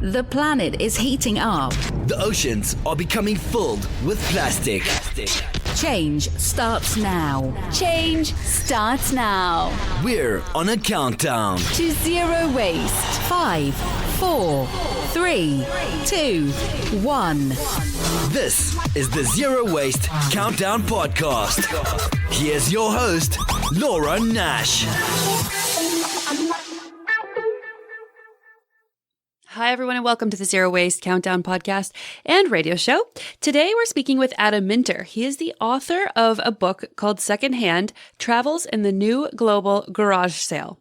The planet is heating up. The oceans are becoming filled with plastic. Change starts now. Change starts now. We're on a countdown To zero waste. 5, 4, 3, 2, 1. This is the Zero Waste Countdown Podcast. Here's your host, Laura Nash. Hi, everyone, and welcome to the Zero Waste Countdown podcast and radio show. Today, we're speaking with Adam Minter. He is the author of a book called Secondhand: Travels in the New Global Garage Sale.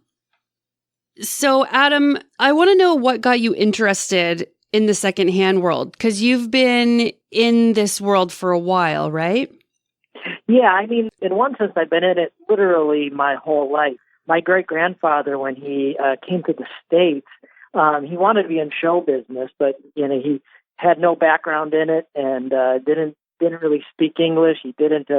So, Adam, I want to know what got you interested in the secondhand world, because you've been in this world for a while, right? Yeah, I mean, in one sense, I've been in it literally my whole life. My great-grandfather, when he came to the States, he wanted to be in show business, but he had no background in it and didn't really speak English. He didn't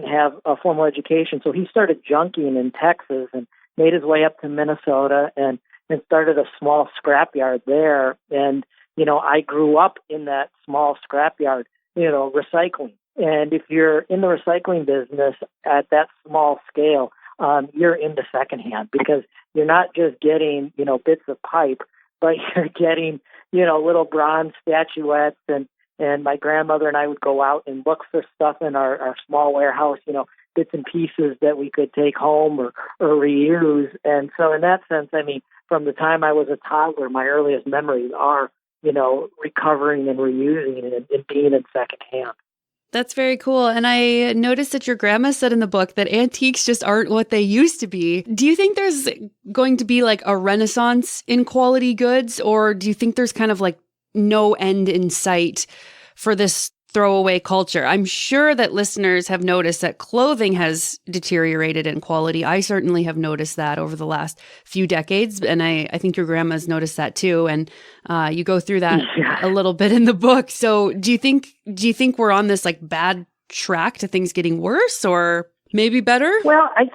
have a formal education, so he started junking in Texas and made his way up to Minnesota and started a small scrapyard there. And I grew up in that small scrapyard, recycling. And if you're in the recycling business at that small scale, you're into secondhand because you're not just getting, bits of pipe, but you're getting, little bronze statuettes. And my grandmother and I would go out and look for stuff in our small warehouse, bits and pieces that we could take home or reuse. And so in that sense, I mean, from the time I was a toddler, my earliest memories are, recovering and reusing and being in secondhand. That's very cool. And I noticed that your grandma said in the book that antiques just aren't what they used to be. Do you think there's going to be like a renaissance in quality goods, or do you think there's kind of like no end in sight for this throwaway culture? I'm sure that listeners have noticed that clothing has deteriorated in quality. I certainly have noticed that over the last few decades, and I think your grandma's noticed that too. And you go through that a little bit in the book. So do you think we're on this like bad track to things getting worse or maybe better? Well, I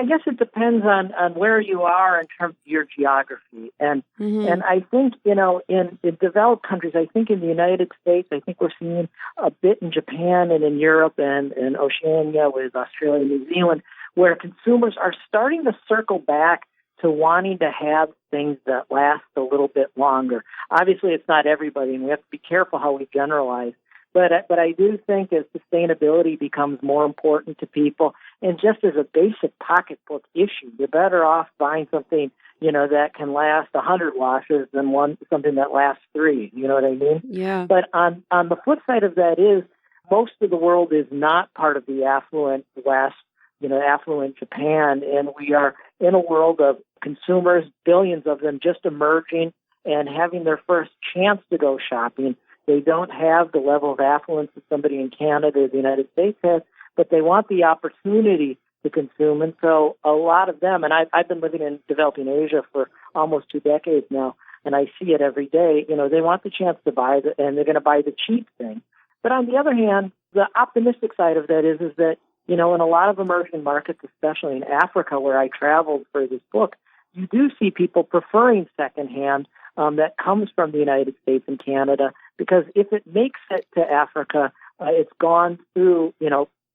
guess it depends on where you are in terms of your geography. And and I think, in developed countries, I think in the United States, I think we're seeing a bit in Japan and in Europe and in Oceania with Australia and New Zealand, where consumers are starting to circle back to wanting to have things that last a little bit longer. Obviously, it's not everybody, and we have to be careful how we generalize. But I do think as sustainability becomes more important to people, and just as a basic pocketbook issue, you're better off buying something, that can last 100 washes than something that lasts 3. You know what I mean? Yeah. But on the flip side of that is most of the world is not part of the affluent West, affluent Japan, and we are in a world of consumers, billions of them just emerging and having their first chance to go shopping. They don't have the level of affluence that somebody in Canada or the United States has, but they want the opportunity to consume. And so a lot of them, and I've been living in developing Asia for almost 2 decades now, and I see it every day, they want the chance to buy and they're going to buy the cheap thing. But on the other hand, the optimistic side of that is that, in a lot of emerging markets, especially in Africa where I traveled for this book, you do see people preferring secondhand that comes from the United States and Canada, because if it makes it to Africa, it's gone through,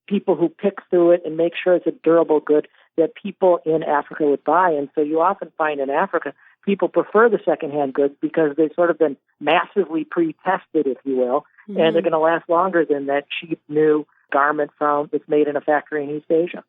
people who pick through it and make sure it's a durable good that people in Africa would buy. And so you often find in Africa, people prefer the secondhand goods because they've sort of been massively pre-tested, if you will, and they're going to last longer than that cheap new garment that's made in a factory in East Asia.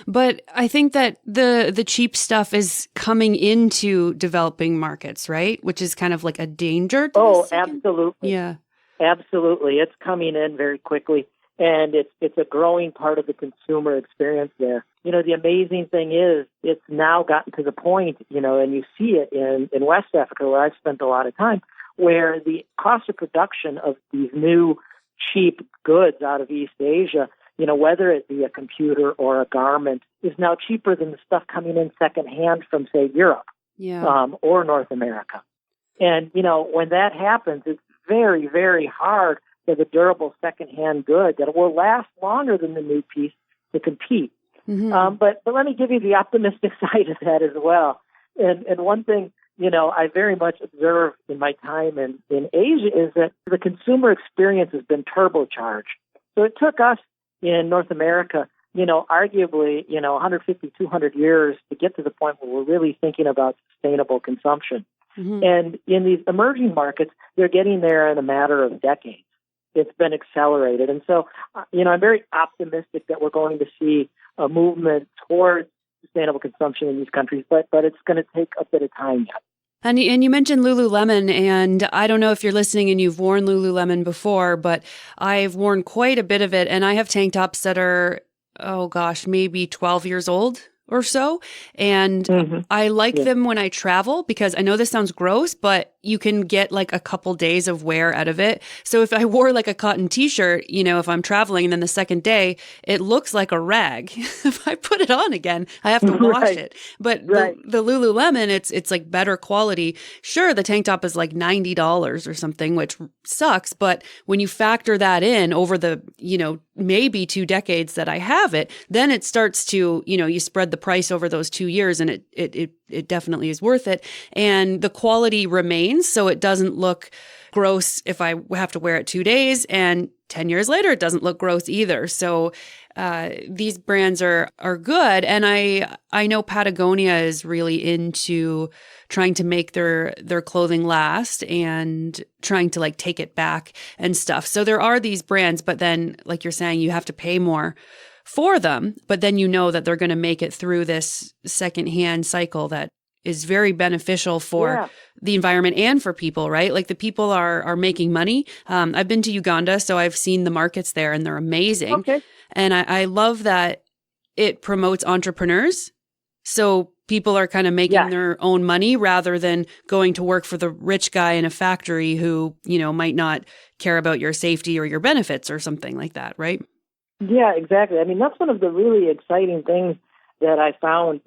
But I think that the cheap stuff is coming into developing markets, right? Which is kind of like a danger. Absolutely. Yeah, absolutely. It's coming in very quickly, and it's a growing part of the consumer experience there. The amazing thing is it's now gotten to the point, and you see it in West Africa, where I've spent a lot of time, where the cost of production of these new cheap goods out of East Asia, whether it be a computer or a garment, is now cheaper than the stuff coming in secondhand from, say, Europe or North America. And, when that happens, it's very, very hard for the durable secondhand good that will last longer than the new piece to compete. But let me give you the optimistic side of that as well. And one thing I very much observe in my time in Asia is that the consumer experience has been turbocharged. So it took us in North America, arguably, 150, 200 years to get to the point where we're really thinking about sustainable consumption. Mm-hmm. And in these emerging markets, they're getting there in a matter of decades. It's been accelerated. And so, I'm very optimistic that we're going to see a movement towards sustainable consumption in these countries, but it's going to take a bit of time yet. And you mentioned Lululemon, and I don't know if you're listening and you've worn Lululemon before, but I've worn quite a bit of it, and I have tank tops that are, maybe 12 years old or so. And I like them when I travel because I know this sounds gross, but you can get like a couple days of wear out of it. So if I wore like a cotton t-shirt, if I'm traveling and then the second day, it looks like a rag. If I put it on again, I have to wash it. But the Lululemon, it's like better quality. Sure, the tank top is like $90 or something, which sucks. But when you factor that in over the, maybe 2 decades that I have it, then it starts to, you spread the price over those 2 years and it definitely is worth it. And the quality remains, so it doesn't look gross if I have to wear it 2 days. And 10 years later, it doesn't look gross either. So these brands are good. And I know Patagonia is really into trying to make their clothing last and trying to like take it back and stuff. So there are these brands, but then like you're saying, you have to pay more for them, but then that they're going to make it through this secondhand cycle that is very beneficial for the environment and for people, right? Like the people are making money. I've been to Uganda, so I've seen the markets there and they're amazing. Okay. And I love that it promotes entrepreneurs. So people are kind of making their own money rather than going to work for the rich guy in a factory who, might not care about your safety or your benefits or something like that, right? Yeah, exactly. I mean, that's one of the really exciting things that I found,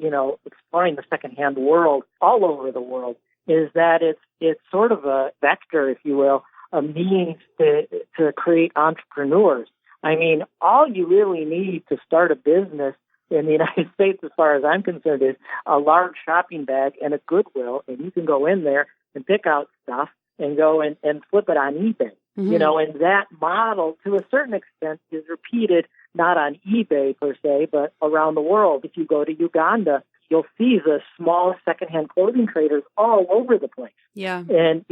exploring the secondhand world all over the world, is that it's sort of a vector, if you will, a means to create entrepreneurs. I mean, all you really need to start a business in the United States, as far as I'm concerned, is a large shopping bag and a Goodwill, and you can go in there and pick out stuff and go and flip it on eBay. Mm-hmm. And that model, to a certain extent, is repeated not on eBay per se, but around the world. If you go to Uganda, you'll see the small secondhand clothing traders all over the place. Yeah. And,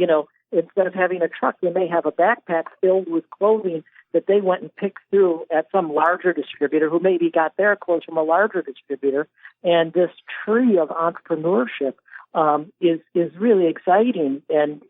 instead of having a truck, they may have a backpack filled with clothing that they went and picked through at some larger distributor who maybe got their clothes from a larger distributor. And this tree of entrepreneurship is really exciting. And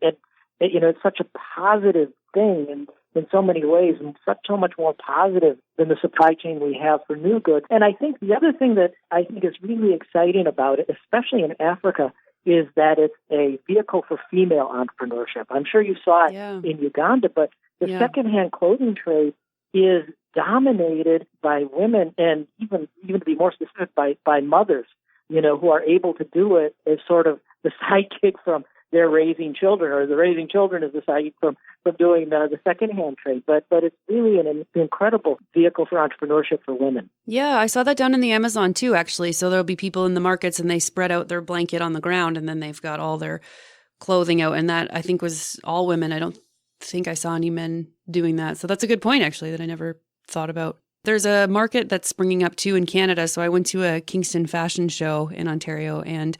it's such a positive thing in so many ways, and so much more positive than the supply chain we have for new goods. And I think the other thing that I think is really exciting about it, especially in Africa, is that it's a vehicle for female entrepreneurship. I'm sure you saw it in Uganda, but the secondhand clothing trade is dominated by women, and even to be more specific, by mothers, who are able to do it as sort of the sidekick from they're raising children, or the raising children is deciding from doing the secondhand trade. But it's really an incredible vehicle for entrepreneurship for women. Yeah, I saw that down in the Amazon too, actually. So there'll be people in the markets and they spread out their blanket on the ground and then they've got all their clothing out. And that, I think, was all women. I don't think I saw any men doing that. So that's a good point, actually, that I never thought about. There's a market that's springing up too in Canada. So I went to a Kingston fashion show in Ontario, and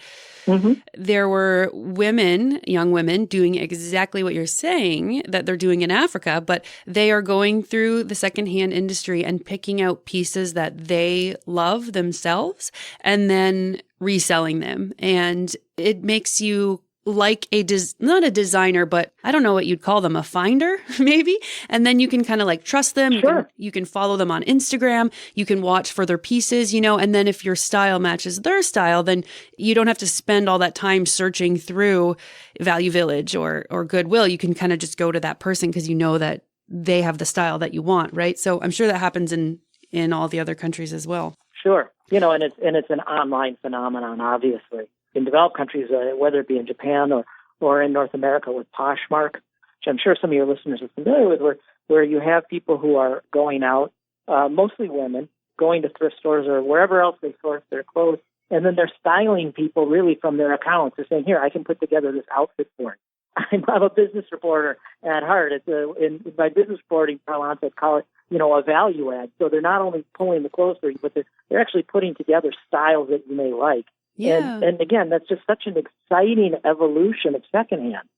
there were young women doing exactly what you're saying that they're doing in Africa, but they are going through the secondhand industry and picking out pieces that they love themselves and then reselling them. And it makes you like not a designer, but I don't know what you'd call them, a finder maybe. And then you can kind of like trust them. Sure. You can follow them on Instagram. You can watch for their pieces, and then if your style matches their style, then you don't have to spend all that time searching through Value Village or Goodwill. You can kind of just go to that person because you know that they have the style that you want, right? So I'm sure that happens in all the other countries as well. Sure. And it's an online phenomenon, obviously. In developed countries, whether it be in Japan or in North America with Poshmark, which I'm sure some of your listeners are familiar with, where you have people who are going out, mostly women, going to thrift stores or wherever else they source their clothes, And then they're styling people really from their accounts. They're saying, here, I can put together this outfit for you. I'm a business reporter at heart. In my business reporting parlance, I'd call it, a value add. So they're not only pulling the clothes for you, but they're actually putting together styles that you may like. Yeah. And again, that's just such an exciting evolution of secondhand.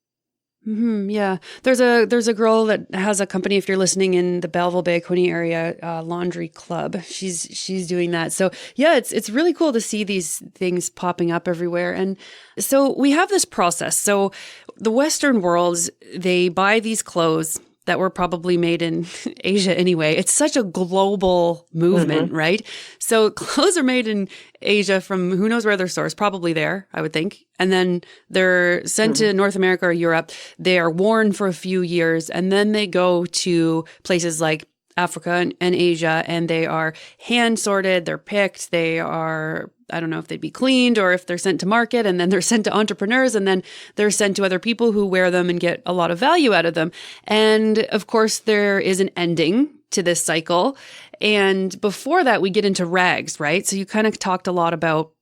Yeah. There's a girl that has a company, if you're listening, in the Belleville Bay Coney area, Laundry Club. She's doing that. So yeah, it's really cool to see these things popping up everywhere. And so we have this process. So the Western worlds, they buy these clothes that were probably made in Asia anyway. It's such a global movement, right? So clothes are made in Asia from who knows where they're sourced, probably there, I would think. And then they're sent to North America or Europe. They are worn for a few years, and then they go to places like Africa and Asia, and they are hand sorted, they're picked, they are, I don't know if they'd be cleaned or if they're sent to market, and then they're sent to entrepreneurs, and then they're sent to other people who wear them and get a lot of value out of them. And of course, there is an ending to this cycle. And before that, we get into rags, right? So you kind of talked a lot about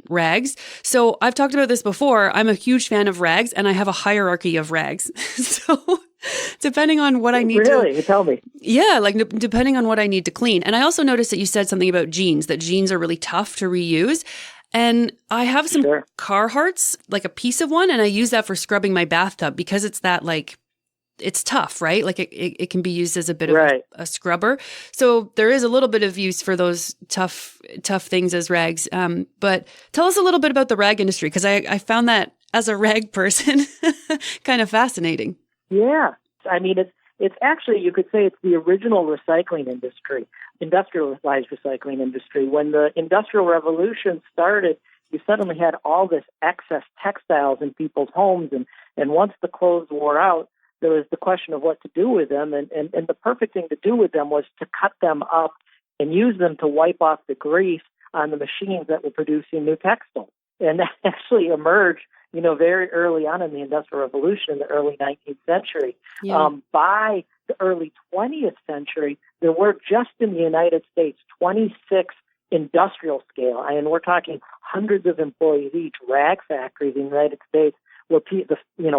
rags. So I've talked about this before. I'm a huge fan of rags, and I have a hierarchy of rags. So depending on what I need Really? Tell me. Yeah, like depending on what I need to clean. And I also noticed that you said something about jeans, that jeans are really tough to reuse. And I have some Carhartts, like a piece of one, and I use that for scrubbing my bathtub because it's that like, it's tough, right? Like it can be used as a bit of a scrubber. So there is a little bit of use for those tough things as rags. But tell us a little bit about the rag industry, because I found that as a rag person kind of fascinating. Yeah. I mean, it's actually, you could say it's the original recycling industry, industrialized recycling industry. When the Industrial Revolution started, you suddenly had all this excess textiles in people's homes. And once the clothes wore out, there was the question of what to do with them. And the perfect thing to do with them was to cut them up and use them to wipe off the grease on the machines that were producing new textiles. And that actually emerged, very early on in the Industrial Revolution in the early 19th century. Yeah. By the early 20th century, there were just in the United States 26 industrial scale, and we're talking hundreds of employees each, rag factories in the United States, where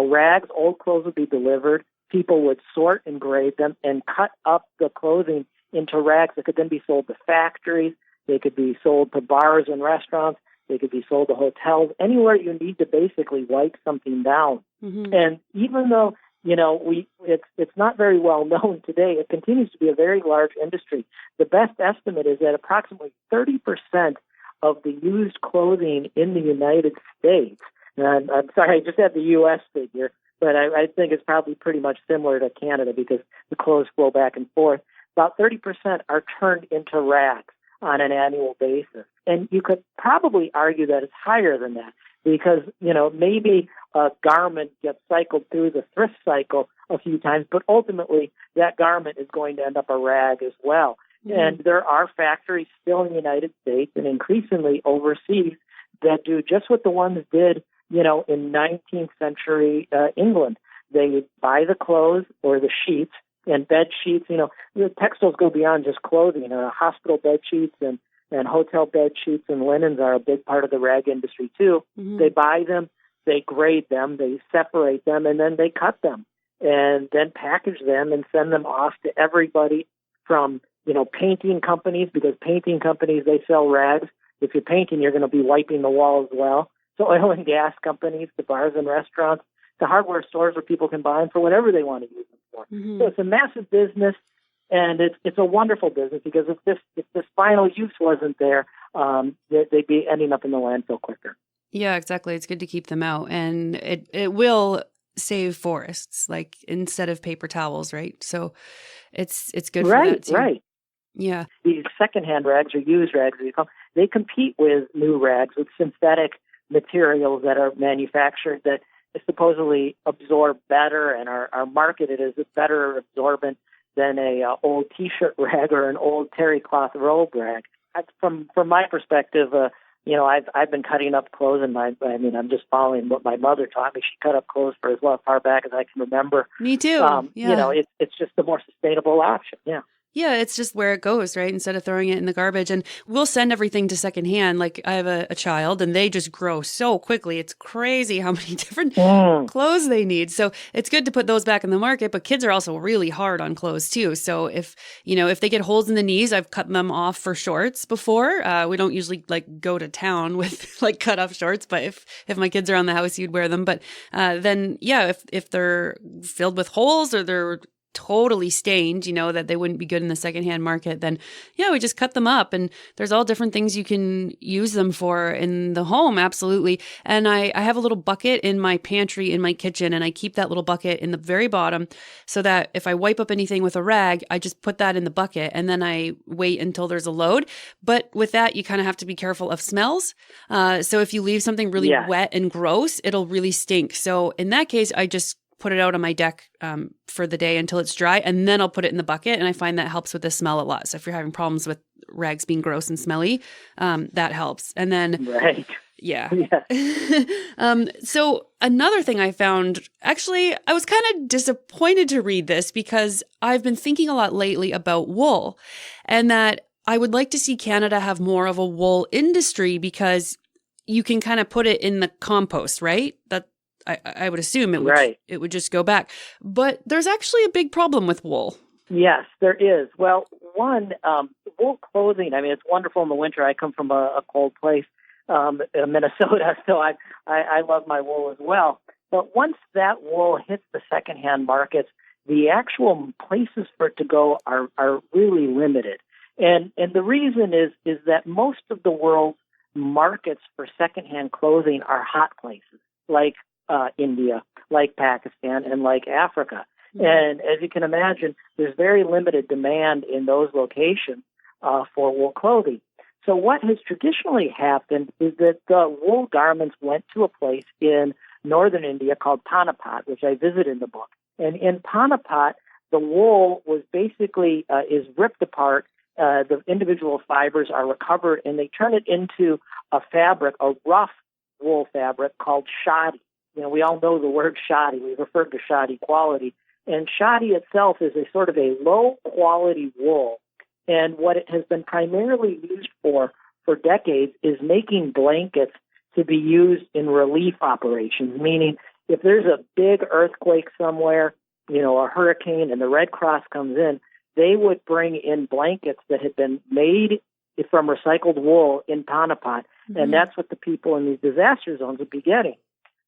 rags, old clothes would be delivered. People would sort and grade them and cut up the clothing into rags that could then be sold to factories. They could be sold to bars and restaurants. They could be sold to hotels, anywhere you need to basically wipe something down. And even though, it's not very well known today, it continues to be a very large industry. The best estimate is that approximately 30% of the used clothing in the United States, and I'm sorry, I just had the U.S. figure, but I think it's probably pretty much similar to Canada because the clothes flow back and forth. About 30% are turned into rags on an annual basis. And you could probably argue that it's higher than that because, maybe a garment gets cycled through the thrift cycle a few times, but ultimately that garment is going to end up a rag as well. And there are factories still in the United States and increasingly overseas that do just what the ones did, in 19th century England. They buy the clothes or the sheets and bed sheets. The textiles go beyond just clothing. Hospital bed sheets and hotel bed sheets and linens are a big part of the rag industry too. They buy them, they grade them, they separate them, and then they cut them and then package them and send them off to everybody from, painting companies, because painting companies, they sell rags. If you're painting, you're going to be wiping the wall as well. So oil and gas companies, the bars and restaurants, the hardware stores where people can buy them for whatever they want to use them for. So it's a massive business, and it's a wonderful business because if this final use wasn't there, they'd be ending up in the landfill quicker. Yeah, exactly. It's good to keep them out, and it will save forests, like instead of paper towels, right? So it's good for that too. Right. Yeah. These secondhand rags or used rags, they compete with new rags with synthetic materials that are manufactured that supposedly absorb better and are marketed as a better absorbent than a old T-shirt rag or an old terry cloth robe rag. From my perspective, I've been cutting up clothes, and I'm just following what my mother taught me. She cut up clothes for as far back as I can remember. Me too. It's just the more sustainable option. Yeah. Yeah, it's just where it goes, right? Instead of throwing it in the garbage. And we'll send everything to secondhand. Like I have a child and they just grow so quickly. It's crazy how many different clothes they need. So it's good to put those back in the market, but kids are also really hard on clothes too. So if they get holes in the knees, I've cut them off for shorts before. We don't usually like go to town with like cut off shorts, but if my kids are on the house, you'd wear them. But then, yeah, if they're filled with holes or they're totally stained, that they wouldn't be good in the secondhand market, then yeah, we just cut them up. And there's all different things you can use them for in the home. Absolutely. And I have a little bucket in my pantry in my kitchen, and I keep that little bucket in the very bottom so that if I wipe up anything with a rag, I just put that in the bucket and then I wait until there's a load. But with that, you kind of have to be careful of smells. So if you leave something really wet and gross, it'll really stink. So in that case, I just put it out on my deck for the day until it's dry, and then I'll put it in the bucket. And I find that helps with the smell a lot. So if you're having problems with rags being gross and smelly, that helps. And then, right. Yeah. So another thing I found, actually, I was kind of disappointed to read this because I've been thinking a lot lately about wool, and that I would like to see Canada have more of a wool industry because you can kind of put it in the compost, right? I would assume it would just go back. But there's actually a big problem with wool. Yes, there is. Well, one, wool clothing, I mean, it's wonderful in the winter. I come from a cold place, Minnesota, so I love my wool as well. But once that wool hits the secondhand markets, the actual places for it to go are really limited. And the reason is that most of the world's markets for secondhand clothing are hot places, like India, like Pakistan, and like Africa. And as you can imagine, there's very limited demand in those locations for wool clothing. So what has traditionally happened is that wool garments went to a place in northern India called Panipat, which I visit in the book. And in Panipat, the wool was basically is ripped apart. The individual fibers are recovered, and they turn it into a fabric, a rough wool fabric called shoddy. We all know the word shoddy. We refer to shoddy quality. And shoddy itself is a sort of a low-quality wool. And what it has been primarily used for decades is making blankets to be used in relief operations, meaning if there's a big earthquake somewhere, a hurricane, and the Red Cross comes in, they would bring in blankets that had been made from recycled wool in Panipat, and that's what the people in these disaster zones would be getting.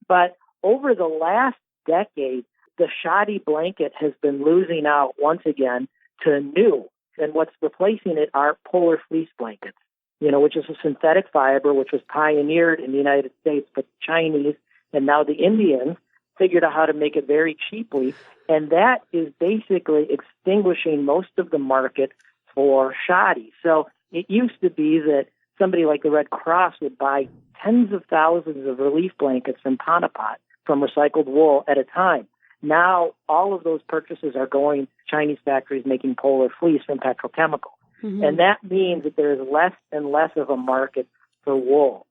But over the last decade, the shoddy blanket has been losing out once again to new. And what's replacing it are polar fleece blankets, which is a synthetic fiber which was pioneered in the United States, but the Chinese and now the Indians figured out how to make it very cheaply. And that is basically extinguishing most of the market for shoddy. So it used to be that somebody like the Red Cross would buy tens of thousands of relief blankets from Panipat from recycled wool at a time. Now, all of those purchases are going to Chinese factories making polar fleece from petrochemicals. And that means that there is less and less of a market for wool.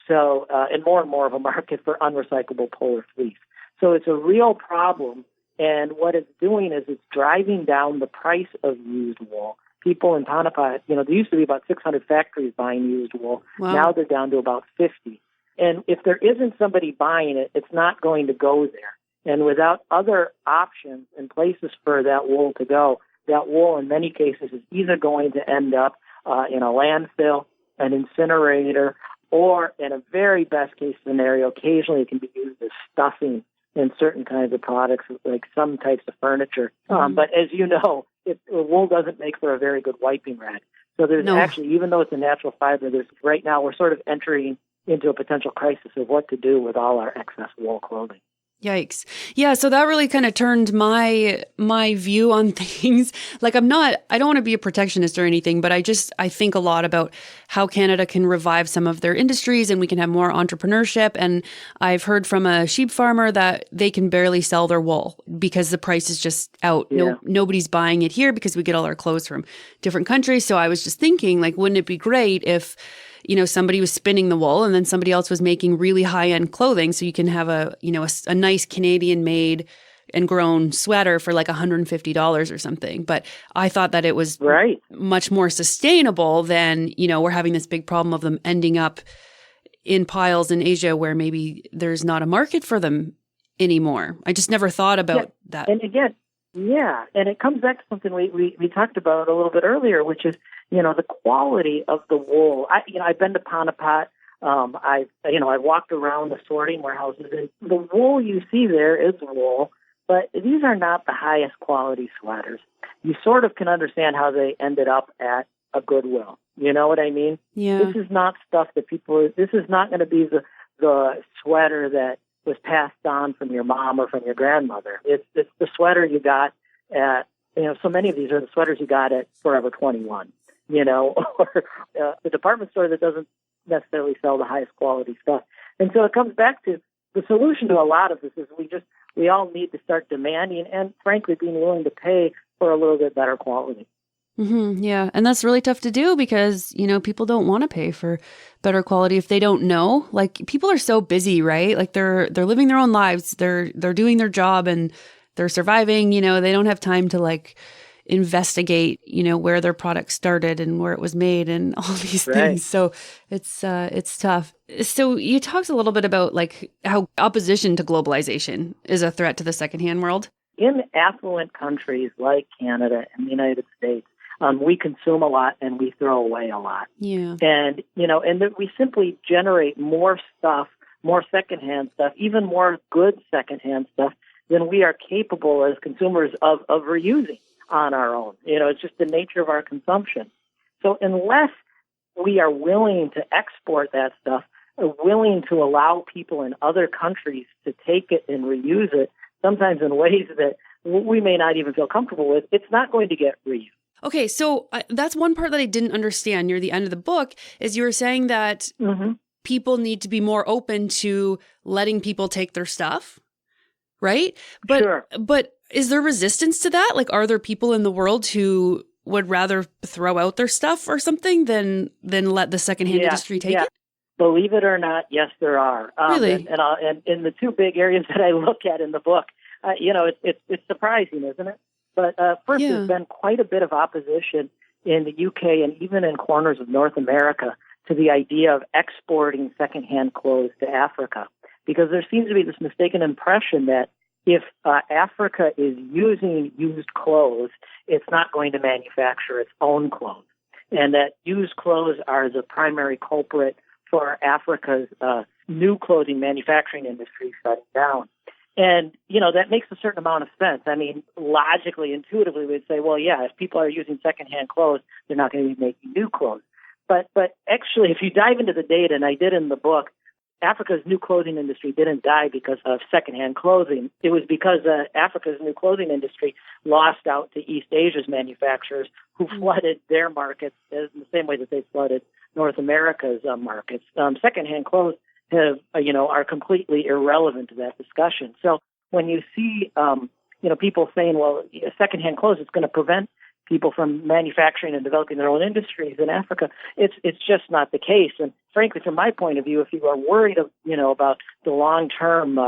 So, and more of a market for unrecyclable polar fleece. So it's a real problem. And what it's doing is it's driving down the price of used wool. People in Panipat, there used to be about 600 factories buying used wool. Wow. Now they're down to about 50. And if there isn't somebody buying it, it's not going to go there. And without other options and places for that wool to go, that wool in many cases is either going to end up in a landfill, an incinerator, or in a very best case scenario, occasionally it can be used as stuffing in certain kinds of products, like some types of furniture. But as you know, wool doesn't make for a very good wiping rag. So there's actually, even though it's a natural fiber, right now we're sort of entering into a potential crisis of what to do with all our excess wool clothing. Yikes. Yeah, so that really kind of turned my view on things. Like I don't want to be a protectionist or anything, but I think a lot about how Canada can revive some of their industries and we can have more entrepreneurship. And I've heard from a sheep farmer that they can barely sell their wool because the price is just out. Yeah. Nobody's buying it here because we get all our clothes from different countries. So I was just thinking, like, wouldn't it be great if somebody was spinning the wool and then somebody else was making really high-end clothing, so you can have a nice Canadian-made and grown sweater for like $150 or something. But I thought that it was Right. much more sustainable than, we're having this big problem of them ending up in piles in Asia where maybe there's not a market for them anymore. I just never thought about that. And again, and it comes back to something we talked about a little bit earlier, which is, the quality of the wool. I've been to Panapat. I walked around the sorting warehouses, and the wool you see there is wool, but these are not the highest quality sweaters. You sort of can understand how they ended up at a Goodwill. You know what I mean? Yeah. This is not stuff that this is not going to be the sweater that was passed on from your mom or from your grandmother. It's the sweater you got at, so many of these are the sweaters you got at Forever 21, or the department store that doesn't necessarily sell the highest quality stuff. And so it comes back to the solution to a lot of this is we all need to start demanding and frankly being willing to pay for a little bit better quality. Mm-hmm, yeah. And that's really tough to do because, people don't want to pay for better quality if they don't know. Like people are so busy, right? Like they're living their own lives. They're doing their job and they're surviving, they don't have time to like investigate, where their product started and where it was made and all these things. So it's tough. So you talked a little bit about like how opposition to globalization is a threat to the secondhand world. In affluent countries like Canada and the United States, we consume a lot and we throw away a lot. Yeah. And, we simply generate more stuff, more secondhand stuff, even more good secondhand stuff than we are capable as consumers of reusing on our own. It's just the nature of our consumption. So unless we are willing to export that stuff, or willing to allow people in other countries to take it and reuse it, sometimes in ways that we may not even feel comfortable with, it's not going to get reused. Okay, so that's one part that I didn't understand near the end of the book is you were saying that people need to be more open to letting people take their stuff, right? But, sure. But is there resistance to that? Like, are there people in the world who would rather throw out their stuff or something than let the secondhand industry take it? Believe it or not, yes, there are. Really? And in the two big areas that I look at in the book, it's surprising, isn't it? But first, there's been quite a bit of opposition in the UK and even in corners of North America to the idea of exporting secondhand clothes to Africa, because there seems to be this mistaken impression that if Africa is using used clothes, it's not going to manufacture its own clothes, and that used clothes are the primary culprit for Africa's new clothing manufacturing industry shutting down. And, that makes a certain amount of sense. I mean, logically, intuitively, we'd say, well, yeah, if people are using secondhand clothes, they're not going to be making new clothes. But actually, if you dive into the data, and I did in the book, Africa's new clothing industry didn't die because of secondhand clothing. It was because Africa's new clothing industry lost out to East Asia's manufacturers who flooded their markets in the same way that they flooded North America's markets. Secondhand clothes are completely irrelevant to that discussion. So when you see, people saying, well, secondhand clothes is going to prevent people from manufacturing and developing their own industries in Africa, it's just not the case. And frankly, from my point of view, if you are worried, about the long-term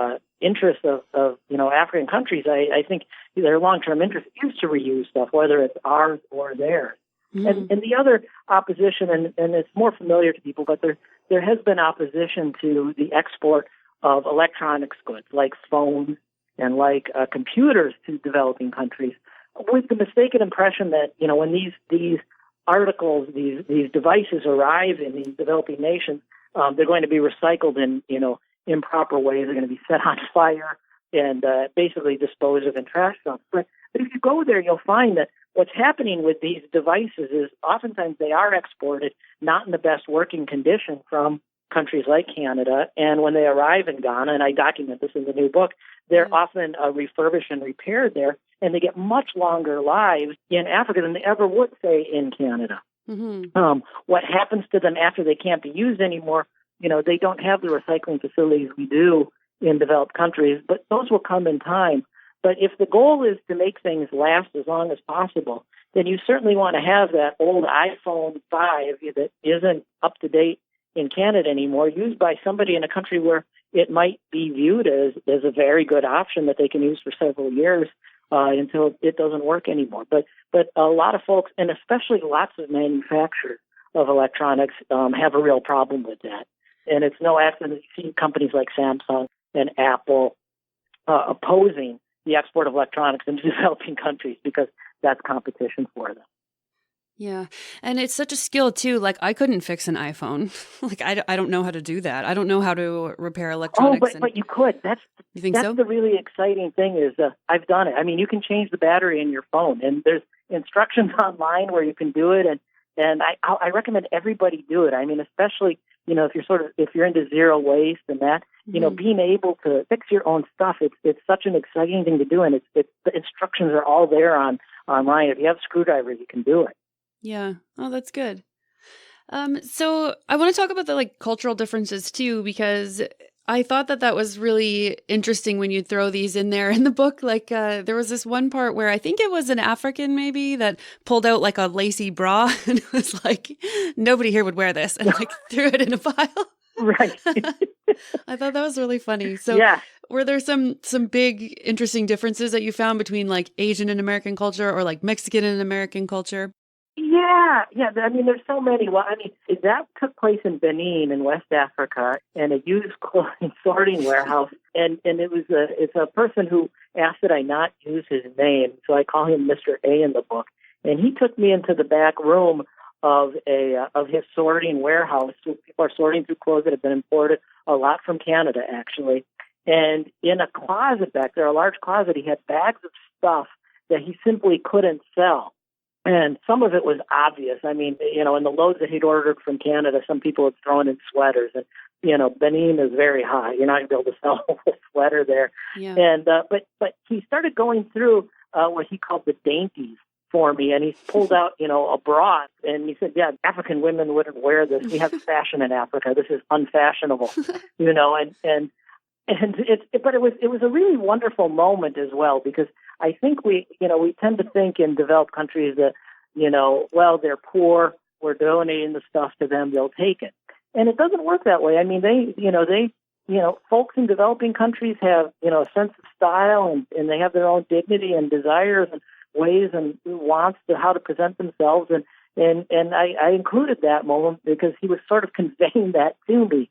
interests of African countries, I think their long-term interest is to reuse stuff, whether it's ours or theirs. Mm-hmm. And the other opposition, and it's more familiar to people, but there has been opposition to the export of electronics goods like phones and like computers to developing countries, with the mistaken impression that when these articles, these devices arrive in these developing nations, they're going to be recycled in improper ways. They're going to be set on fire and basically disposed of in trash dumps. But if you go there, you'll find that what's happening with these devices is oftentimes they are exported not in the best working condition from countries like Canada, and when they arrive in Ghana, and I document this in the new book, they're often refurbished and repaired there, and they get much longer lives in Africa than they ever would, say, in Canada. Mm-hmm. What happens to them after they can't be used anymore, they don't have the recycling facilities we do in developed countries, but those will come in time. But if the goal is to make things last as long as possible, then you certainly want to have that old iPhone 5 that isn't up to date in Canada anymore, used by somebody in a country where it might be viewed as a very good option that they can use for several years until it doesn't work anymore. But a lot of folks, and especially lots of manufacturers of electronics, have a real problem with that. And it's no accident you see companies like Samsung and Apple opposing the export of electronics into developing countries because that's competition for them. Yeah. And it's such a skill too. Like I couldn't fix an iPhone. Like I don't know how to do that. I don't know how to repair electronics. But you could. You think that's so? The really exciting thing is I've done it. I mean, you can change the battery in your phone, and there's instructions online where you can do it. And I recommend everybody do it. I mean, especially, if you're into zero waste and that, being able to fix your own stuff, it's such an exciting thing to do. And the instructions are all there online. If you have screwdrivers, you can do it. Yeah. Oh, that's good. So I want to talk about the cultural differences too, because I thought that was really interesting when you throw these in there in the book. There was this one part where I think it was an African maybe that pulled out a lacy bra and it was like, nobody here would wear this, and threw it in a pile. Right. I thought that was really funny. So yeah. Were there some big interesting differences that you found between Asian and American culture or Mexican and American culture? Yeah. I mean, there's so many. Well, I mean, that took place in Benin in West Africa, in a used clothing sorting warehouse. And it's a person who asked that I not use his name, so I call him Mr. A in the book. And he took me into the back room of his sorting warehouse. So people are sorting through clothes that have been imported, a lot from Canada, actually. And in a closet back there, a large closet, he had bags of stuff that he simply couldn't sell. And some of it was obvious. I mean, in the loads that he'd ordered from Canada, some people had thrown in sweaters. And, Benin is very high. You're not going to be able to sell a whole sweater there. Yeah. And but he started going through what he called the dainties for me. And he pulled out, a bra. And he said, yeah, African women wouldn't wear this. We have fashion in Africa. This is unfashionable, but it was a really wonderful moment as well, because I think we tend to think in developed countries that, they're poor, we're donating the stuff to them, they'll take it. And it doesn't work that way. I mean, folks in developing countries have, a sense of style and they have their own dignity and desires and ways and wants to how to present themselves. And I included that moment because he was sort of conveying that to me,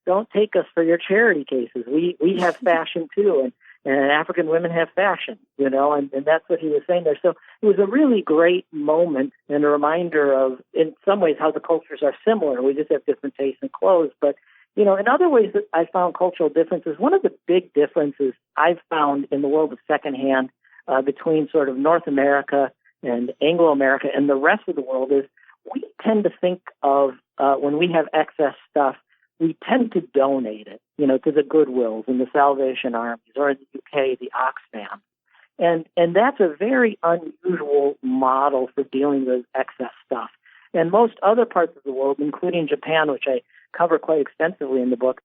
don't take us for your charity cases. We have fashion too, and African women have fashion, and that's what he was saying there. So it was a really great moment and a reminder of, in some ways, how the cultures are similar. We just have different tastes in clothes. But, in other ways that I found cultural differences, one of the big differences I've found in the world of secondhand between sort of North America and Anglo-America and the rest of the world is we tend to think of, when we have excess stuff, we tend to donate it, to the Goodwills and the Salvation Armies, or in the UK, the Oxfam. And that's a very unusual model for dealing with excess stuff. And most other parts of the world, including Japan, which I cover quite extensively in the book,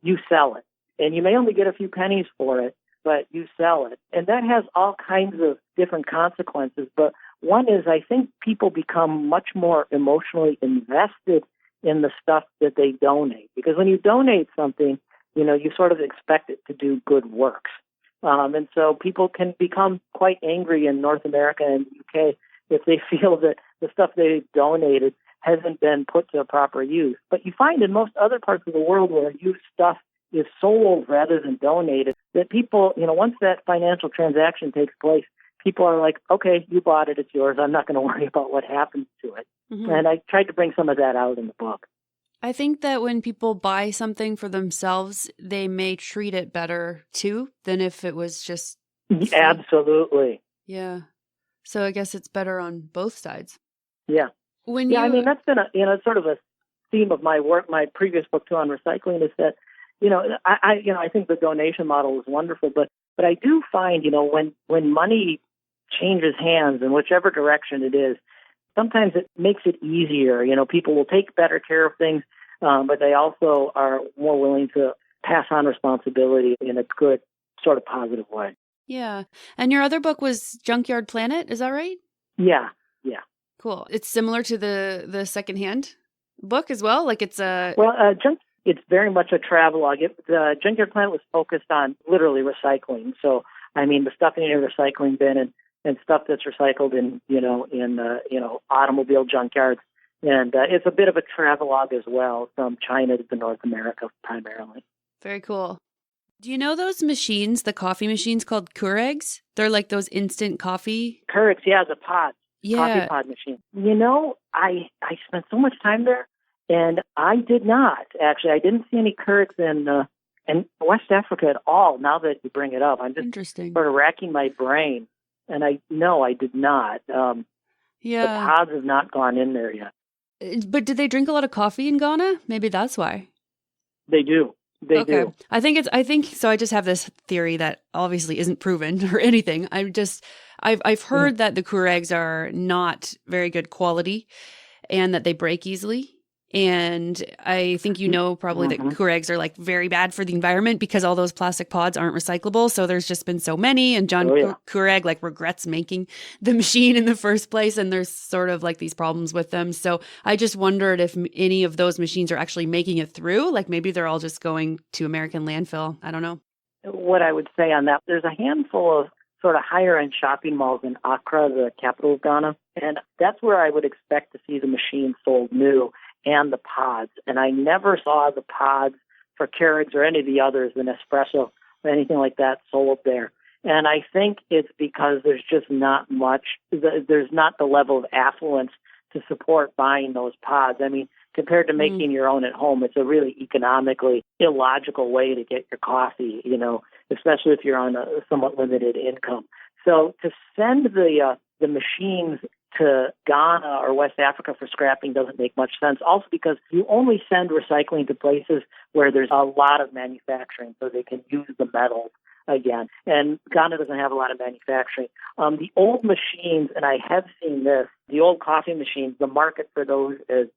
you sell it. And you may only get a few pennies for it, but you sell it. And that has all kinds of different consequences. But one is, I think people become much more emotionally invested in the stuff that they donate. Because when you donate something, you sort of expect it to do good works. And so people can become quite angry in North America and the UK if they feel that the stuff they donated hasn't been put to a proper use. But you find in most other parts of the world where used stuff is sold rather than donated, that people, once that financial transaction takes place, people are like, okay, you bought it, it's yours. I'm not going to worry about what happens to it. Mm-hmm. And I tried to bring some of that out in the book. I think that when people buy something for themselves, they may treat it better too than if it was just free. Absolutely. Yeah. So I guess it's better on both sides. Yeah. I mean, that's been sort of a theme of my work, my previous book too on recycling, is that, I think the donation model is wonderful, but I do find, when money changes hands in whichever direction it is, sometimes it makes it easier. People will take better care of things, but they also are more willing to pass on responsibility in a good, sort of positive way. Yeah. And your other book was Junkyard Planet, is that right? Yeah. Cool. It's similar to the secondhand book as well? Like it's a... Well, It's very much a travelogue. The Junkyard Planet was focused on literally recycling. So, I mean, the stuff in your recycling bin and stuff that's recycled in automobile junkyards. And it's a bit of a travelogue as well, from China to North America primarily. Very cool. Do you know those machines, the coffee machines called Keurigs? They're like those instant coffee. Keurigs, yeah, the pods. Yeah. Coffee pod machine. I spent so much time there, and I did not, actually. I didn't see any Keurigs in West Africa at all, now that you bring it up. I'm just Interesting. sort of racking my brain, and I did not. The pods have not gone in there yet. But do they drink a lot of coffee in Ghana? Maybe that's why. They do. They do. I think so. I just have this theory that obviously isn't proven or anything. I've heard that the Keurigs are not very good quality and that they break easily. And I think probably that Keurigs are like very bad for the environment because all those plastic pods aren't recyclable. So there's just been so many, and John Keurig like regrets making the machine in the first place. And there's sort of like these problems with them. So I just wondered if any of those machines are actually making it through. Like maybe they're all just going to American landfill. I don't know. What I would say on that, there's a handful of sort of higher end shopping malls in Accra, the capital of Ghana. And that's where I would expect to see the machines sold new, and the pods. And I never saw the pods for Keurigs or any of the others, the Nespresso or anything like that, sold there. And I think it's because there's just not much, there's not the level of affluence to support buying those pods. I mean, compared to making your own at home, it's a really economically illogical way to get your coffee, especially if you're on a somewhat limited income. So to send the machines to Ghana or West Africa for scrapping doesn't make much sense. Also because you only send recycling to places where there's a lot of manufacturing so they can use the metals again. And Ghana doesn't have a lot of manufacturing. The old machines, and I have seen this, the old coffee machines, the market for those is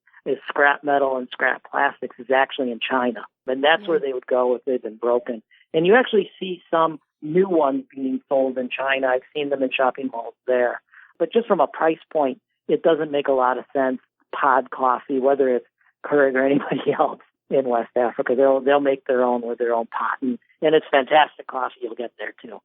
scrap metal and scrap plastics is actually in China. And that's where they would go if they've been broken. And you actually see some new ones being sold in China. I've seen them in shopping malls there. But just from a price point, it doesn't make a lot of sense. Pod coffee, whether it's Keurig or anybody else in West Africa, they'll make their own with their own pot, and it's fantastic coffee you'll get there too.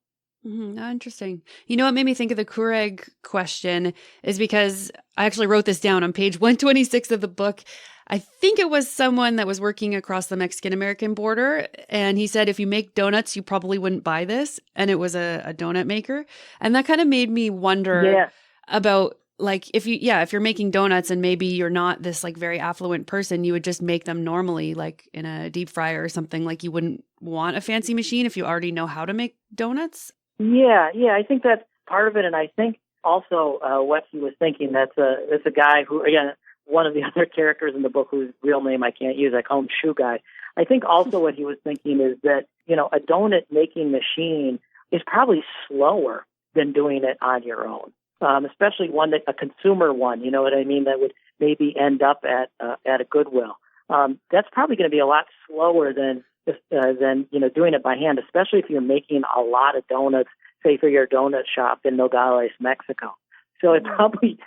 Mm-hmm. Oh, interesting. You know what made me think of the Keurig question is because I actually wrote this down on page 126 of the book. I think it was someone that was working across the Mexican-American border, and he said, if you make donuts, you probably wouldn't buy this. And it was a donut maker. And that kind of made me wonder about like, if you're making donuts and maybe you're not this like very affluent person, you would just make them normally, like in a deep fryer or something. Like you wouldn't want a fancy machine if you already know how to make donuts. Yeah. I think that's part of it. And I think also what he was thinking, that's a guy who, again, one of the other characters in the book whose real name I can't use, I call him Shoe Guy. I think also what he was thinking is that, a donut making machine is probably slower than doing it on your own. Especially a consumer one, you know what I mean, that would maybe end up at a Goodwill. That's probably going to be a lot slower than doing it by hand, especially if you're making a lot of donuts, say for your donut shop in Nogales, Mexico. So it probably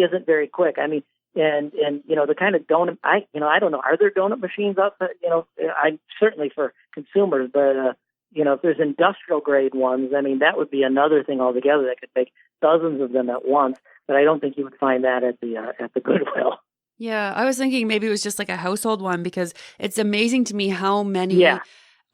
isn't very quick. I mean, and the kind of donut, I don't know, are there donut machines out there? I'm certainly for consumers, but if there's industrial grade ones, I mean, that would be another thing altogether that could make dozens of them at once. But I don't think you would find that at the Goodwill. Yeah, I was thinking maybe it was just like a household one, because it's amazing to me how many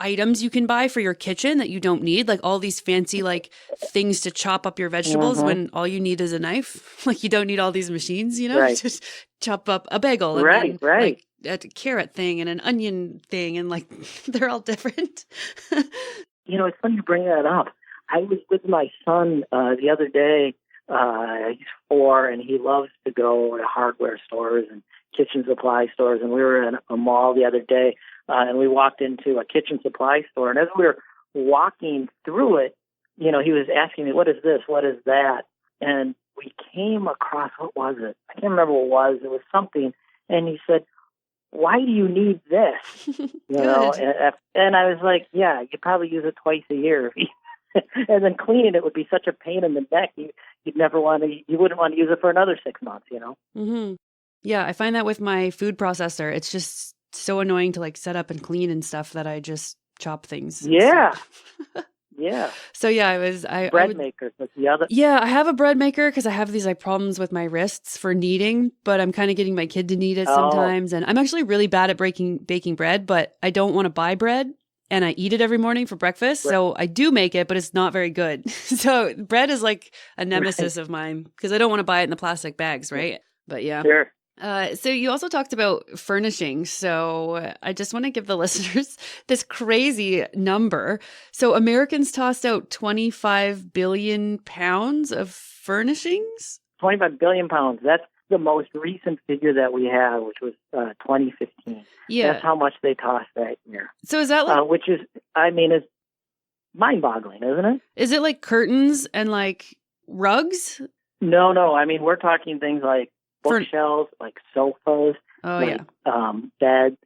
items you can buy for your kitchen that you don't need, like all these fancy like things to chop up your vegetables when all you need is a knife. Like you don't need all these machines, just chop up a bagel and then, like a carrot thing and an onion thing, and like they're all different. It's funny you bring that up. I was with my son the other day. He's 4 and he loves to go to hardware stores and kitchen supply stores. And we were in a mall the other day and we walked into a kitchen supply store. And as we were walking through it, he was asking me, what is this? What is that? And we came across, what was it? I can't remember what it was. It was something. And he said, why do you need this? And I was like, yeah, you probably use it twice a year. And then cleaning it would be such a pain in the neck. You wouldn't want to use it for another 6 months, Mm-hmm. Yeah, I find that with my food processor. It's just so annoying to like set up and clean and stuff that I just chop things. Yeah. So, Yeah. so yeah, Bread makers. That's the other. Yeah, I have a bread maker because I have these like problems with my wrists for kneading, but I'm kind of getting my kid to knead it sometimes. And I'm actually really bad at baking bread, but I don't want to buy bread. And I eat it every morning for breakfast. Right. So I do make it, but it's not very good. So bread is like a nemesis of mine because I don't want to buy it in the plastic bags, right? But yeah. Sure. So you also talked about furnishing. So I just want to give the listeners this crazy number. So Americans tossed out 25 billion pounds of furnishings. 25 billion pounds. That's the most recent figure that we have, which was 2015. Yeah. That's how much they tossed that year. So is that like, which is, I mean, it's mind-boggling, isn't it? is it like curtains and like rugs? No. I mean, we're talking things like bookshelves, like sofas, like beds,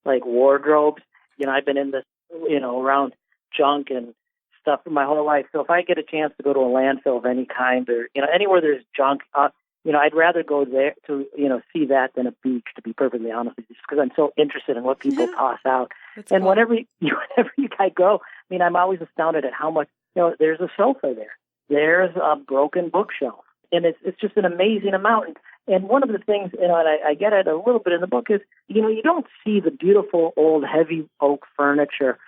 like wardrobes. You know, I've been in this, around junk and stuff for my whole life. So if I get a chance to go to a landfill of any kind or, anywhere there's junk, I'd rather go there to, see that than a beach, to be perfectly honest with you, just because I'm so interested in what people toss out. That's and cool. whenever you guys go, I mean, I'm always astounded at how much, there's a sofa there. There's a broken bookshelf. And it's just an amazing amount. And one of the things, and I get at a little bit in the book is, you don't see the beautiful old heavy oak furniture,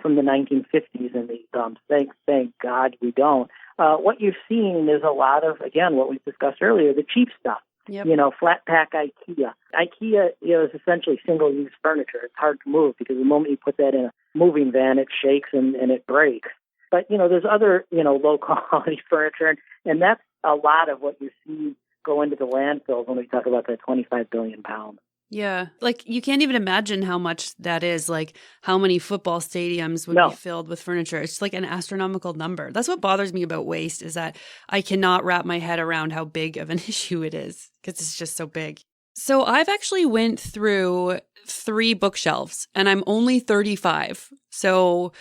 from the 1950s in these dumps. Thank God we don't. What you're seeing is a lot of, again, what we discussed earlier, the cheap stuff. Yep. Flat pack IKEA. IKEA, is essentially single-use furniture. It's hard to move because the moment you put that in a moving van, it shakes and it breaks. But, there's other, low-quality furniture, and that's a lot of what you see go into the landfills when we talk about that 25 billion pounds. Yeah. Like you can't even imagine how much that is, like how many football stadiums would be filled with furniture. It's like an astronomical number. That's what bothers me about waste is that I cannot wrap my head around how big of an issue it is because it's just so big. So I've actually went through 3 bookshelves and I'm only 35. So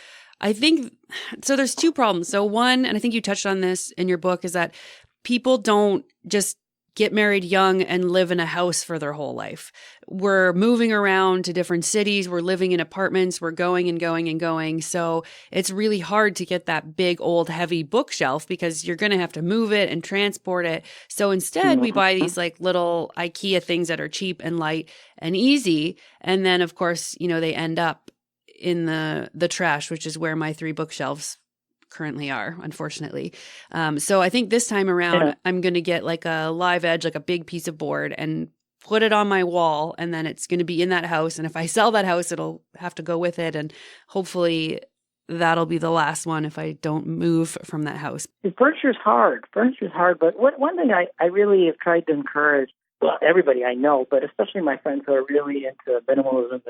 there's 2 problems. So one, and I think you touched on this in your book, is that people don't just get married young and live in a house for their whole life. We're moving around to different cities. We're living in apartments. We're going and going and going. So it's really hard to get that big, old, heavy bookshelf because you're going to have to move it and transport it. So instead, we buy these like little IKEA things that are cheap and light and easy. And then, of course, they end up in the trash, which is where my 3 bookshelves currently are, unfortunately. So I think this time around, I'm going to get like a live edge, like a big piece of board and put it on my wall. And then it's going to be in that house. And if I sell that house, it'll have to go with it. And hopefully that'll be the last one if I don't move from that house. Furniture's hard. But one thing I really have tried to encourage, well, everybody I know, but especially my friends who are really into minimalism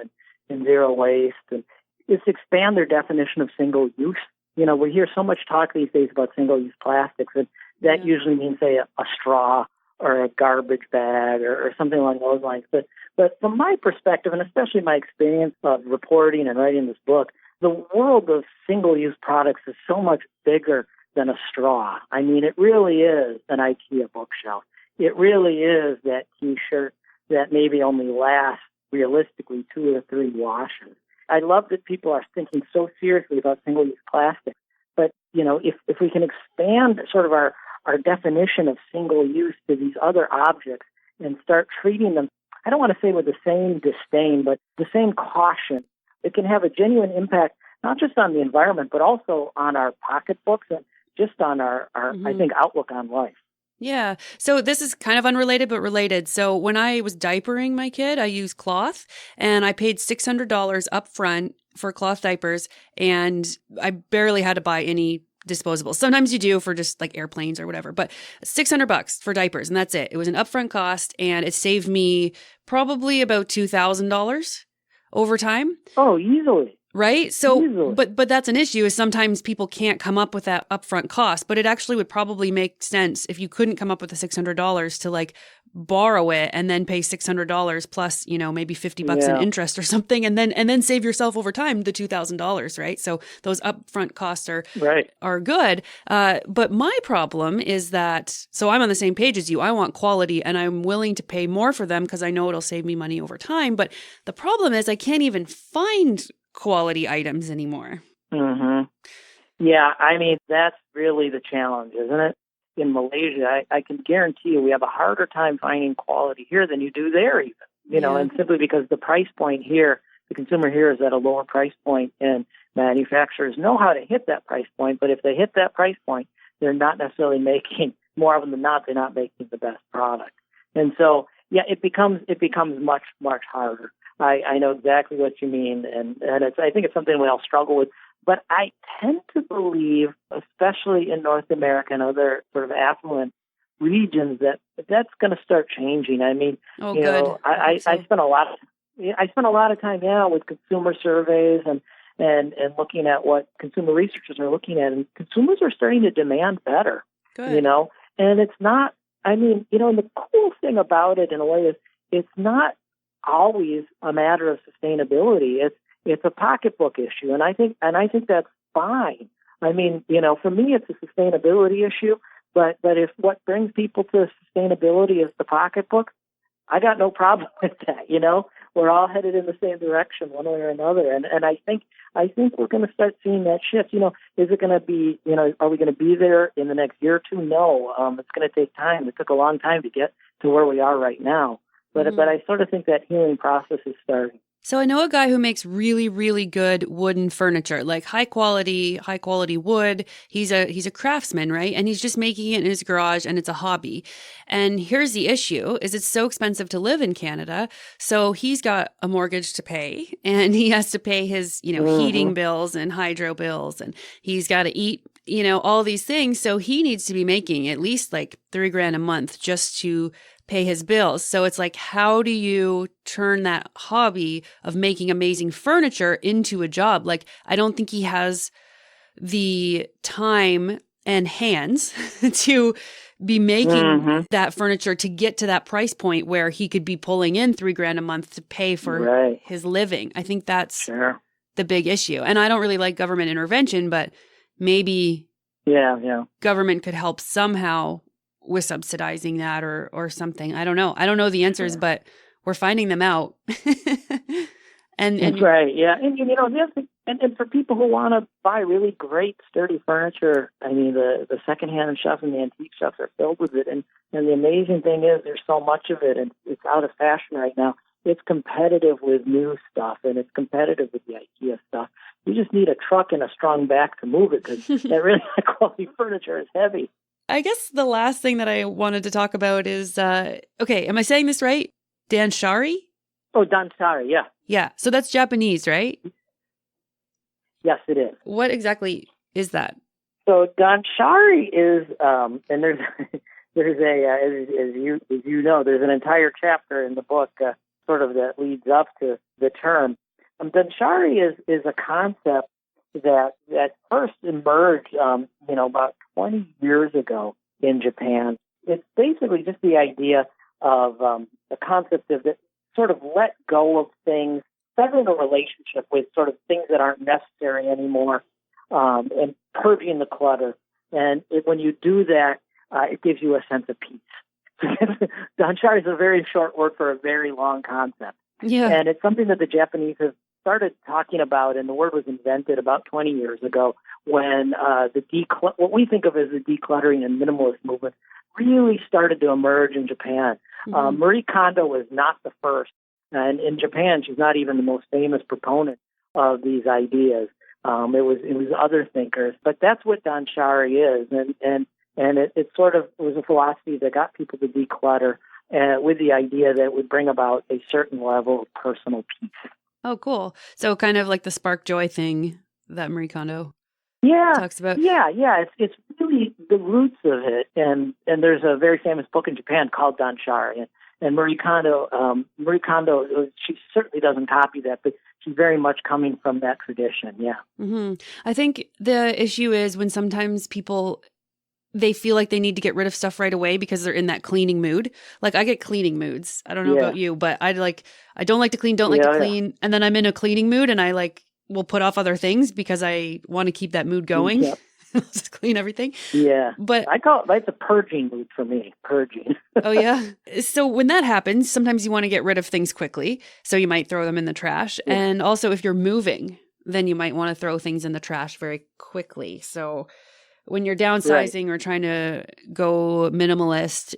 and zero waste, and is to expand their definition of single use. We hear so much talk these days about single-use plastics, and that usually means, say, a straw or a garbage bag or something along those lines. But from my perspective, and especially my experience of reporting and writing this book, the world of single-use products is so much bigger than a straw. I mean, it really is an IKEA bookshelf. It really is that T-shirt that maybe only lasts, realistically, 2 or 3 washes. I love that people are thinking so seriously about single-use plastic. But, if we can expand sort of our definition of single-use to these other objects and start treating them, I don't want to say with the same disdain, but the same caution, it can have a genuine impact, not just on the environment, but also on our pocketbooks and just on our I think, outlook on life. Yeah. So this is kind of unrelated, but related. So when I was diapering my kid, I used cloth and I paid $600 up front for cloth diapers. And I barely had to buy any disposables. Sometimes you do for just like airplanes or whatever, but $600 for diapers. And that's it. It was an upfront cost and it saved me probably about $2,000 over time. Oh, easily. Right? So, Easily. but that's an issue is sometimes people can't come up with that upfront cost, but it actually would probably make sense if you couldn't come up with the $600 to like borrow it and then pay $600 plus, maybe $50 in interest or something and then save yourself over time the $2,000, right? So those upfront costs are good. But my problem is that, so I'm on the same page as you. I want quality and I'm willing to pay more for them because I know it'll save me money over time. But the problem is I can't even find quality items anymore. Mm-hmm. Yeah, I mean, that's really the challenge, isn't it? In Malaysia, I can guarantee you we have a harder time finding quality here than you do there even, and simply because the price point here, the consumer here is at a lower price point, and manufacturers know how to hit that price point, but if they hit that price point, they're not necessarily making, more often than not, they're not making the best product. And so, yeah, it becomes much, much harder. I know exactly what you mean, and I think it's something we all struggle with. But I tend to believe, especially in North America and other sort of affluent regions, that's going to start changing. I mean, I spent a lot of time with consumer surveys and looking at what consumer researchers are looking at, and consumers are starting to demand better. Good. And it's not. I mean, and the cool thing about it in a way is it's not always a matter of sustainability. It's a pocketbook issue, and I think that's fine. I mean, for me, it's a sustainability issue. But if what brings people to sustainability is the pocketbook, I got no problem with that. We're all headed in the same direction, one way or another. And I think we're going to start seeing that shift. Is it going to be? Are we going to be there in the next year or two? No. It's going to take time. It took a long time to get to where we are right now. But I sort of think that healing process is starting. So I know a guy who makes really, really good wooden furniture, like high quality wood. He's a craftsman, right? And he's just making it in his garage and it's a hobby. And here's the issue is it's so expensive to live in Canada. So he's got a mortgage to pay and he has to pay his, heating bills and hydro bills and he's got to eat, all these things. So he needs to be making at least like $3,000 a month just to pay his bills. So it's like, how do you turn that hobby of making amazing furniture into a job? Like, I don't think he has the time and hands to be making that furniture to get to that price point where he could be pulling in $3,000 a month to pay for his living. I think that's the big issue. And I don't really like government intervention, but maybe government could help somehow with subsidizing that or something. I don't know. I don't know the answers, but we're finding them out. and That's right. Yeah. And for people who want to buy really great, sturdy furniture, I mean, the secondhand shops and the antique shops are filled with it. And the amazing thing is there's so much of it and it's out of fashion right now. It's competitive with new stuff and it's competitive with the IKEA stuff. You just need a truck and a strong back to move it because that really high quality furniture is heavy. I guess the last thing that I wanted to talk about is, okay, am I saying this right? Danshari? Oh, Danshari, yeah. Yeah, so that's Japanese, right? Yes, it is. What exactly is that? So Danshari is, and there's as you know, there's an entire chapter in the book sort of that leads up to the term. Danshari is a concept that first emerged, about 20 years ago in Japan. It's basically just the idea of the concept of that sort of let go of things, severing a relationship with sort of things that aren't necessary anymore, and purging the clutter. And when you do that, it gives you a sense of peace. Danshari is a very short word for a very long concept. Yeah. And it's something that the Japanese have started talking about, and the word was invented about 20 years ago when what we think of as the decluttering and minimalist movement really started to emerge in Japan. Marie Kondo was not the first, and in Japan, she's not even the most famous proponent of these ideas. It was other thinkers, but that's what Danshari is, and it sort of was a philosophy that got people to declutter with the idea that it would bring about a certain level of personal peace. Oh, cool. So kind of like the spark joy thing that Marie Kondo talks about. Yeah. It's really the roots of it. And there's a very famous book in Japan called Danshari. And Marie Kondo, she certainly doesn't copy that, but she's very much coming from that tradition. Yeah. Mm-hmm. I think the issue is when sometimes they feel like they need to get rid of stuff right away because they're in that cleaning mood. Like I get cleaning moods. I don't know about you, but I don't like to clean, clean. And then I'm in a cleaning mood and I will put off other things because I want to keep that mood going. Yep. Just clean everything. Yeah. But I call it like the purging mood for me, purging. Oh, yeah. So when that happens, sometimes you want to get rid of things quickly. So you might throw them in the trash. Yeah. And also if you're moving, then you might want to throw things in the trash very quickly. So when you're downsizing or trying to go minimalist,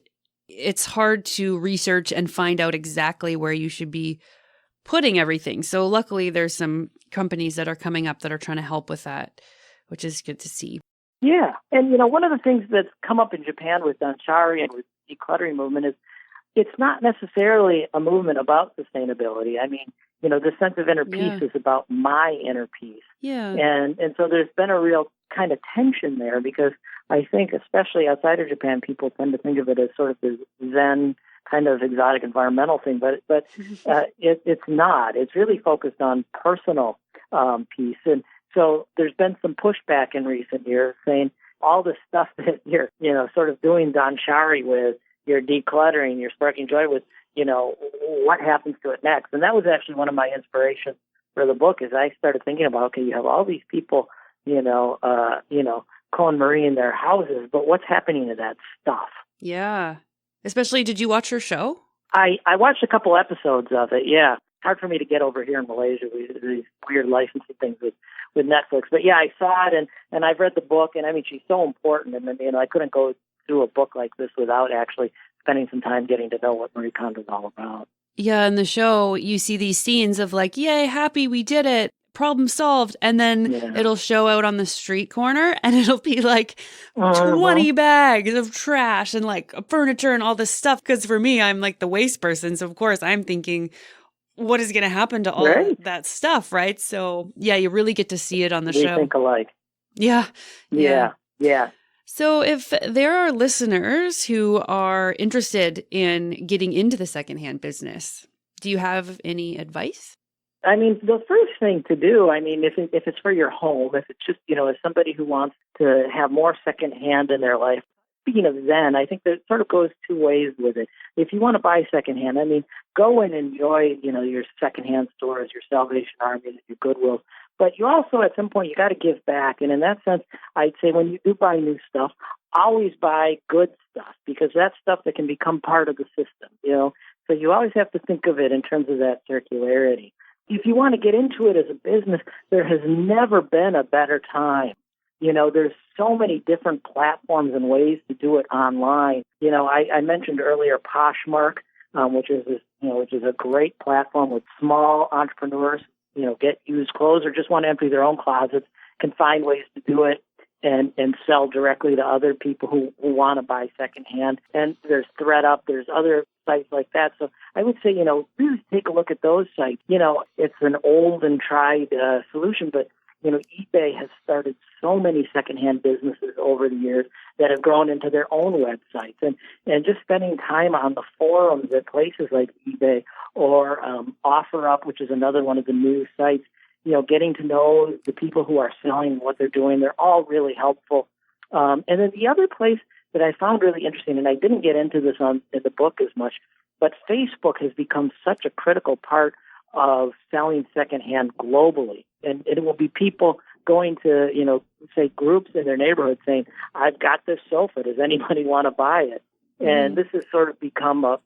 it's hard to research and find out exactly where you should be putting everything. So luckily there's some companies that are coming up that are trying to help with that, which is good to see. Yeah. And, one of the things that's come up in Japan with Danshari and with the decluttering movement is it's not necessarily a movement about sustainability. I mean, the sense of inner peace is about my inner peace. Yeah. And so there's been a real kind of tension there because I think, especially outside of Japan, people tend to think of it as sort of this Zen kind of exotic environmental thing, but it's not. It's really focused on personal peace. And so there's been some pushback in recent years saying all the stuff that you're, sort of doing Danshari with, you're decluttering, you're sparking joy with, what happens to it next? And that was actually one of my inspirations for the book is I started thinking about, okay, you have all these people, Colin Marie in their houses, but what's happening to that stuff? Yeah. Especially, did you watch her show? I watched a couple episodes of it, yeah. Hard for me to get over here in Malaysia. These weird licensing things with Netflix. But yeah, I saw it and I've read the book, and I mean, she's so important. And I couldn't go through a book like this without actually spending some time getting to know what Marie Kondo is all about. Yeah, in the show, you see these scenes of like, yay, happy, we did it, problem solved. And then it'll show out on the street corner and it'll be like 20 bags of trash and like furniture and all this stuff. Because for me, I'm like the waste person. So of course, I'm thinking, what is going to happen to all that stuff, right? So yeah, you really get to see it on the show. We think alike. Yeah. Yeah. So if there are listeners who are interested in getting into the secondhand business, do you have any advice? I mean, the first thing to do, if it's for your home, if it's just, as somebody who wants to have more secondhand in their life, speaking of Zen, I think that it sort of goes two ways with it. If you want to buy secondhand, go and enjoy, your secondhand stores, your Salvation Army, your Goodwills. But you also, at some point, you got to give back. And in that sense, I'd say when you do buy new stuff, always buy good stuff because that's stuff that can become part of the system, So you always have to think of it in terms of that circularity. If you want to get into it as a business, there has never been a better time. There's so many different platforms and ways to do it online. I mentioned earlier Poshmark, which is a great platform with small entrepreneurs, get used clothes or just want to empty their own closets, can find ways to do it and sell directly to other people who want to buy secondhand. And there's ThreadUp, there's other sites like that. So I would say, really take a look at those sites. It's an old and tried solution, but eBay has started so many secondhand businesses over the years that have grown into their own websites. And just spending time on the forums at places like eBay or OfferUp, which is another one of the new sites, getting to know the people who are selling what they're doing, they're all really helpful. And then the other place that I found really interesting, and I didn't get into this in the book as much, but Facebook has become such a critical part of selling secondhand globally. And it will be people going to, say groups in their neighborhood saying, I've got this sofa. Does anybody want to buy it? And this has sort of become a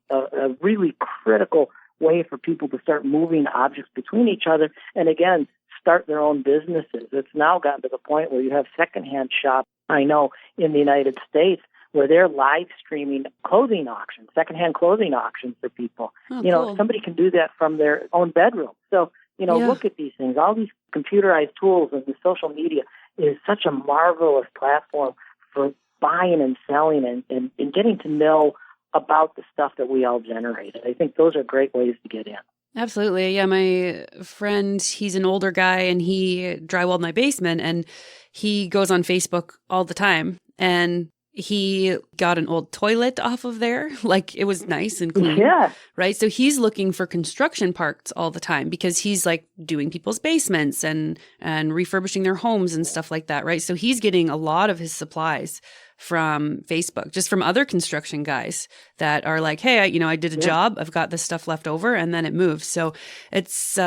really critical way for people to start moving objects between each other and, again, start their own businesses. It's now gotten to the point where you have secondhand shops, I know, in the United States where they're live streaming clothing auctions, secondhand clothing auctions for people. Cool. Somebody can do that from their own bedroom. So, look at these things. All these computerized tools and the social media is such a marvelous platform for buying and selling and getting to know about the stuff that we all generate. And I think those are great ways to get in. Absolutely. Yeah, my friend, he's an older guy and he drywalled my basement and he goes on Facebook all the time. And he got an old toilet off of there. Like it was nice and clean. Yeah. Right. So he's looking for construction parts all the time because he's like doing people's basements and refurbishing their homes and stuff like that. Right. So he's getting a lot of his supplies from Facebook, just from other construction guys that are like, hey, I did a job. I've got this stuff left over, and then it moves. So it's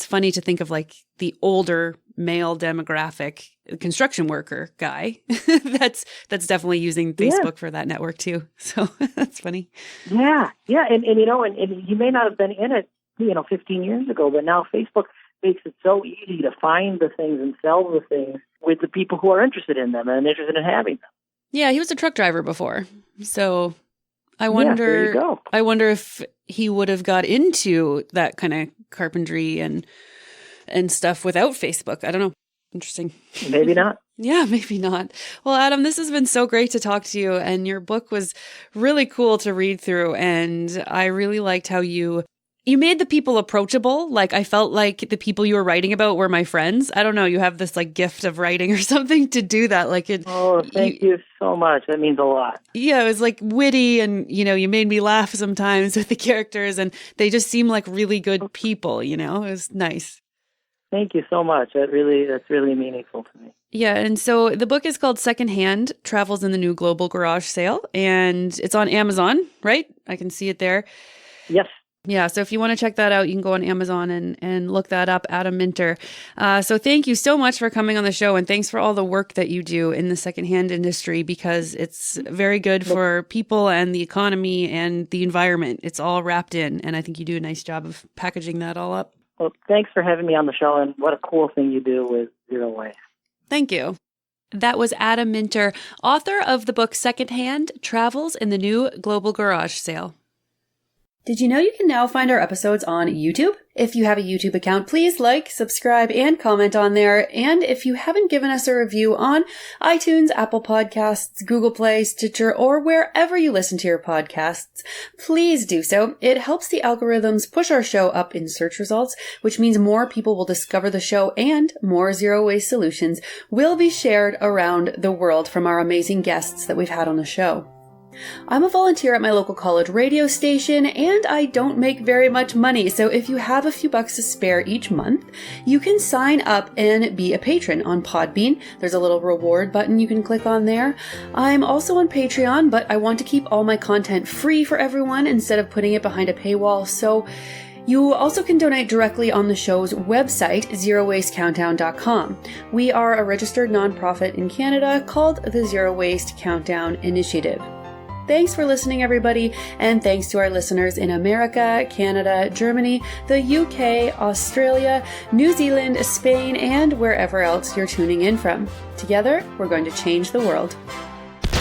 funny to think of like the older male demographic construction worker guy that's definitely using Facebook for that network too. So that's funny. Yeah. Yeah. And you may not have been in it, 15 years ago, but now Facebook makes it so easy to find the things and sell the things with the people who are interested in them and interested in having them. Yeah, he was a truck driver before. So I wonder there you go. I wonder if he would have got into that kind of carpentry and stuff without Facebook. I don't know. Interesting. Maybe not. Yeah, maybe not. Well, Adam, this has been so great to talk to you, and your book was really cool to read through, and I really liked how you made the people approachable. Like I felt like the people you were writing about were my friends. I don't know. You have this like gift of writing or something to do that. Like it. Oh, thank you so much. That means a lot. Yeah, it was like witty, and you made me laugh sometimes with the characters, and they just seem like really good people. It was nice. Thank you so much. That's really meaningful to me. Yeah, and so the book is called Secondhand Travels in the New Global Garage Sale, and it's on Amazon, right? I can see it there. Yes. Yeah, so if you want to check that out, you can go on Amazon and look that up, Adam Minter. So thank you so much for coming on the show, and thanks for all the work that you do in the secondhand industry, because it's very good for people and the economy and the environment. It's all wrapped in, and I think you do a nice job of packaging that all up. Well, thanks for having me on the show, and what a cool thing you do with Zero Waste. Thank you. That was Adam Minter, author of the book Secondhand Travels in the New Global Garage Sale. Did you know you can now find our episodes on YouTube? If you have a YouTube account, please like, subscribe, and comment on there. And if you haven't given us a review on iTunes, Apple Podcasts, Google Play, Stitcher, or wherever you listen to your podcasts, please do so. It helps the algorithms push our show up in search results, which means more people will discover the show and more zero waste solutions will be shared around the world from our amazing guests that we've had on the show. I'm a volunteer at my local college radio station, and I don't make very much money, so if you have a few bucks to spare each month, you can sign up and be a patron on Podbean. There's a little reward button you can click on there. I'm also on Patreon, but I want to keep all my content free for everyone instead of putting it behind a paywall, so you also can donate directly on the show's website, zerowastecountdown.com. We are a registered nonprofit in Canada called the Zero Waste Countdown Initiative. Thanks for listening, everybody, and thanks to our listeners in America, Canada, Germany, the UK, Australia, New Zealand, Spain, and wherever else you're tuning in from. Together, we're going to change the world.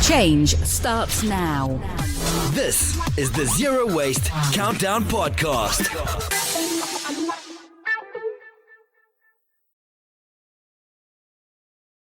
Change starts now. This is the Zero Waste Countdown Podcast.